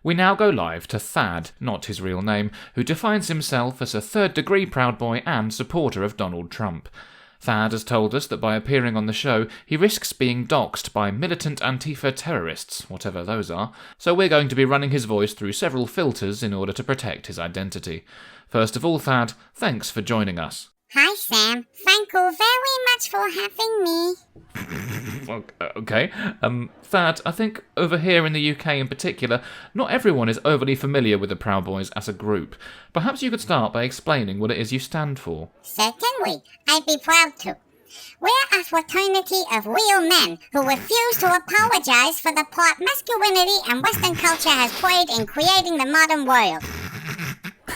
We now go live to Thad, not his real name, who defines himself as a third-degree Proud Boy and supporter of Donald Trump. Thad has told us that by appearing on the show, he risks being doxxed by militant Antifa terrorists, whatever those are, so we're going to be running his voice through several filters in order to protect his identity. First of all, Thad, thanks for joining us. Hi, Sam. Thank you very much for having me. Okay. Thad, I think over here in the UK in particular, not everyone is overly familiar with the Proud Boys as a group. Perhaps you could start by explaining what it is you stand for. Certainly. I'd be proud to. We're a fraternity of real men who refuse to apologize for the part masculinity and Western culture has played in creating the modern world.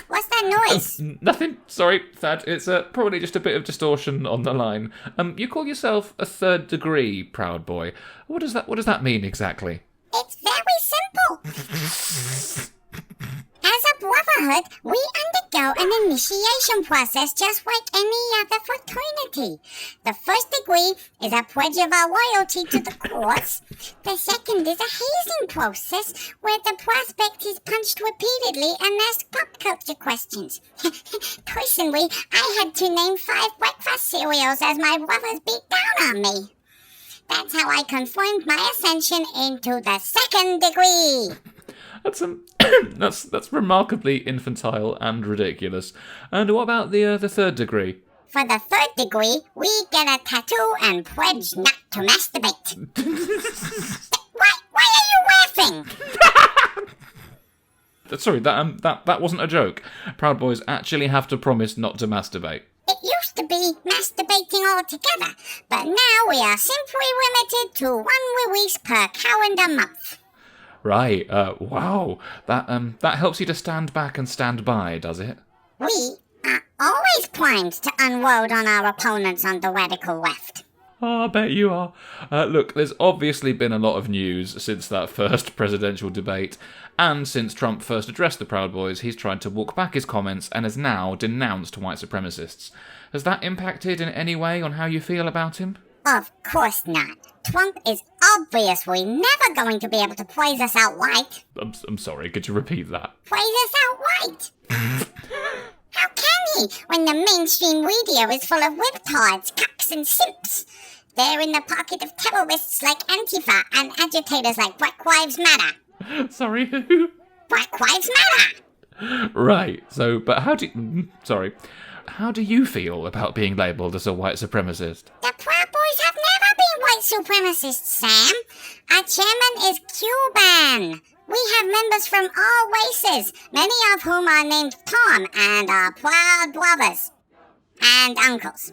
What's that noise? Nothing. Sorry, Thad. It's probably just a bit of distortion on the line. You call yourself a third-degree Proud Boy. What does that mean exactly? It's very simple. As a brotherhood, we undergo an initiation process just like any other fraternity. The first degree is a pledge of our loyalty to the cause. The second is a hazing process where the prospect is punched repeatedly and asked pop culture questions. Personally, I had to name 5 breakfast cereals as my brothers beat down on me. That's how I confirmed my ascension into the second degree. That's remarkably infantile and ridiculous. And what about the third degree? For the third degree, we get a tattoo and pledge not to masturbate. Why are you laughing? Sorry, that wasn't a joke. Proud Boys actually have to promise not to masturbate. It used to be masturbating altogether, but now we are simply limited to 1 release per calendar month. Right, wow. That helps you to stand back and stand by, does it? We are always primed to unload on our opponents on the radical left. Oh, I bet you are. Look, there's obviously been a lot of news since that first presidential debate, and since Trump first addressed the Proud Boys, he's tried to walk back his comments and has now denounced white supremacists. Has that impacted in any way on how you feel about him? Of course not. Trump is obviously never going to be able to praise us outright. I'm sorry, could you repeat that? Praise us outright? How can he, when the mainstream media is full of libtards, cucks and simps? They're in the pocket of terrorists like Antifa and agitators like Black Lives Matter. Sorry, who? Black Lives Matter! Right, but how do you feel about being labelled as a white supremacist? The Proud Boys have never been white supremacists, Sam. Our chairman is Cuban. We have members from all races, many of whom are named Tom and are proud brothers. And uncles.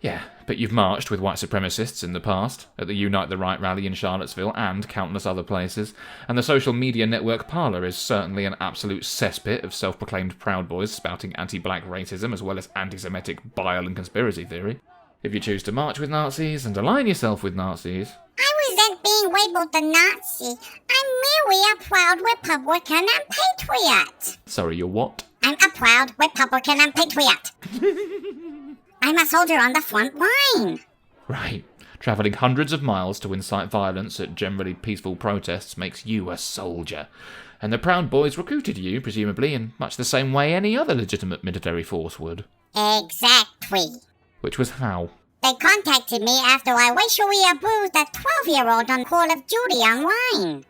Yeah, but you've marched with white supremacists in the past, at the Unite the Right rally in Charlottesville and countless other places, and the social media network Parler is certainly an absolute cesspit of self-proclaimed Proud Boys spouting anti-black racism as well as anti-Semitic bile and conspiracy theory. If you choose to march with Nazis and align yourself with Nazis... I resent being labelled a Nazi. I'm merely a proud Republican and patriot. Sorry, you're what? I'm a proud Republican and patriot. I'm a soldier on the front line. Right. Travelling hundreds of miles to incite violence at generally peaceful protests makes you a soldier. And the Proud Boys recruited you, presumably, in much the same way any other legitimate military force would. Exactly. Which was how? They contacted me after I racially abused a 12-year-old on Call of Duty online.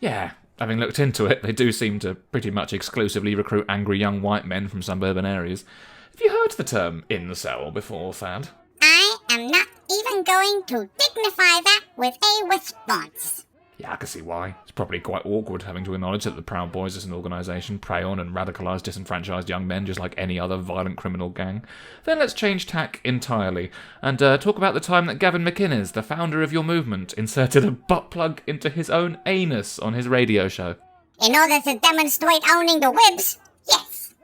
Yeah, having looked into it, they do seem to pretty much exclusively recruit angry young white men from suburban areas. Have you heard the term incel before, Thad? I am not even going to dignify that with a response. Yeah, I can see why. It's probably quite awkward having to acknowledge that the Proud Boys as an organisation prey on and radicalise disenfranchised young men just like any other violent criminal gang. Then let's change tack entirely and talk about the time that Gavin McInnes, the founder of your movement, inserted a butt plug into his own anus on his radio show. In order to demonstrate owning the whibs, yes.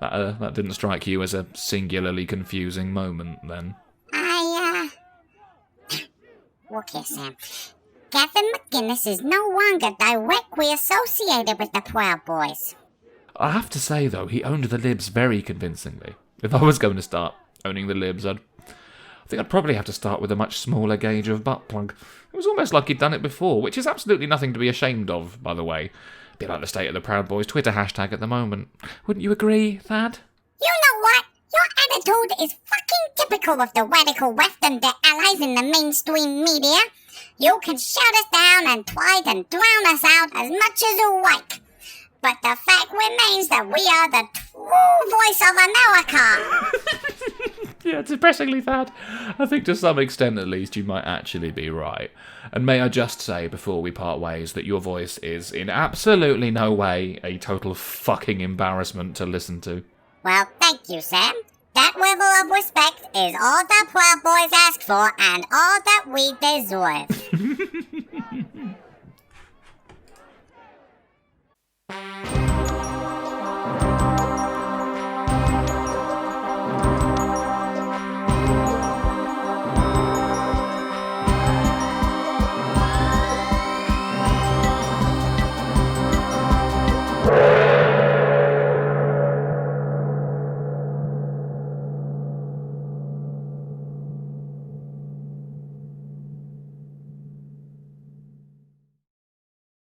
That didn't strike you as a singularly confusing moment, then? Look here, Sam. Gavin McInnes is no longer directly associated with the Proud Boys. I have to say, though, he owned the libs very convincingly. If I was going to start owning the libs, I'd I think I'd probably have to start with a much smaller gauge of butt plug. It was almost like he'd done it before, which is absolutely nothing to be ashamed of, by the way. A bit like the State of the Proud Boys Twitter hashtag at the moment. Wouldn't you agree, Thad? You know what? Your attitude is fucking typical of the radical left and their allies in the mainstream media. You can shut us down and try to drown us out as much as you like. But the fact remains that we are the true voice of America. Yeah, depressingly, Thad. I think to some extent at least you might actually be right. And may I just say before we part ways that your voice is in absolutely no way a total fucking embarrassment to listen to. Well, thank you, Sam. That level of respect is all the Proud Boys ask for and all that we deserve.